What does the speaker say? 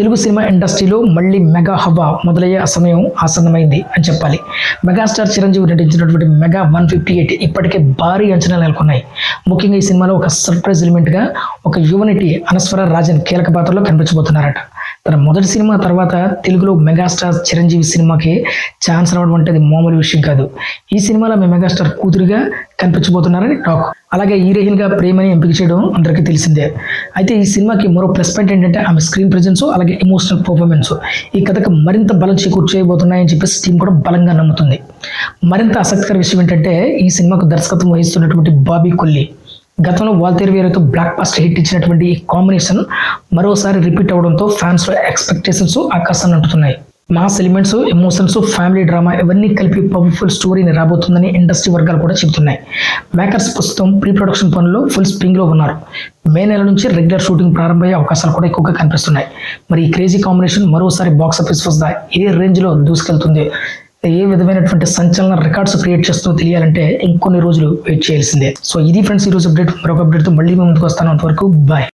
Telugu cinema ఇండస్ట్రీలో మళ్ళీ mega హవా మొదలయ్యే సమయం ఆసన్నమైంది అని చెప్పాలి. మెగాస్టార్ చిరంజీవి నటించినటువంటి మెగా 158 ఇప్పటికే భారీ అంచనాలు నెలకొన్నాయి. ముఖ్యంగా ఈ సినిమాలో ఒక సర్ప్రైజ్ ఎలిమెంట్గా ఒక యువనటి అనస్వర రాజన్ కీలక పాత్రలో కనిపించబోతున్నారట. తన మొదటి సినిమా తర్వాత తెలుగులో మెగాస్టార్ చిరంజీవి సినిమాకి ఛాన్స్ రావడం అంటే అది మామూలు విషయం కాదు. ఈ సినిమాలో ఆమె మెగాస్టార్ కూతురుగా కనిపించబోతున్నారని టాక్. అలాగే హీరోయిన్గా ప్రేమని ఎంపిక చేయడం అందరికీ తెలిసిందే. అయితే ఈ సినిమాకి మరో ప్లస్ పాయింట్ ఏంటంటే ఆమె స్క్రీన్ ప్రెజెన్స్ అలాగే ఎమోషనల్ పర్ఫార్మెన్స్ ఈ కథకు మరింత బలం చేకూర్చేయబోతున్నాయని చెప్పేసి టీం కూడా బలంగా నమ్ముతుంది. మరింత ఆసక్తికర విషయం ఏంటంటే ఈ సినిమాకు దర్శకత్వం వహిస్తున్నటువంటి బాబీ కొల్లి. గతంలో వాల్తేరు వీరతో బ్లాక్ బాస్టర్ హిట్ ఇచ్చినటువంటి ఈ కాంబినేషన్ మరోసారి రిపీట్ అవడంతో ఫ్యాన్స్ ఎక్స్పెక్టేషన్స్ ఆకాశాన్ని అంటున్నాయి. Mass elements, emotions, family drama ఇవన్నీ కలిపి పవర్ఫుల్ స్టోరీని రాబోతుందని ఇండస్ట్రీ వర్గాలు కూడా చెబుతున్నాయి. మేకర్స్ ప్రస్తుతం ప్రీ ప్రొడక్షన్ పనుల్లో ఫుల్ స్ప్రింగ్లో ఉన్నారు. మే నెల నుంచి రెగ్యులర్ షూటింగ్ ప్రారంభమయ్యే అవకాశాలు కూడా ఎక్కువగా కనిపిస్తున్నాయి. మరి ఈ క్రేజీ కాంబినేషన్ మరోసారి బాక్స్ ఆఫీస్ వద్ద ఏ రేంజ్లో దూసుకెళ్తుంది, ఏ విధమైనటువంటి సంచలన రికార్డ్స్ క్రియేట్ చేస్తుందో తెలియాలంటే ఇంకొన్ని రోజులు వెయిట్ చేయాల్సిందే. సో ఇది ఫ్రెండ్స్ ఈరోజు అప్డేట్. మరొక అప్డేట్తో మళ్ళీ ముందుకు వస్తాను. అంతవరకు బాయ్.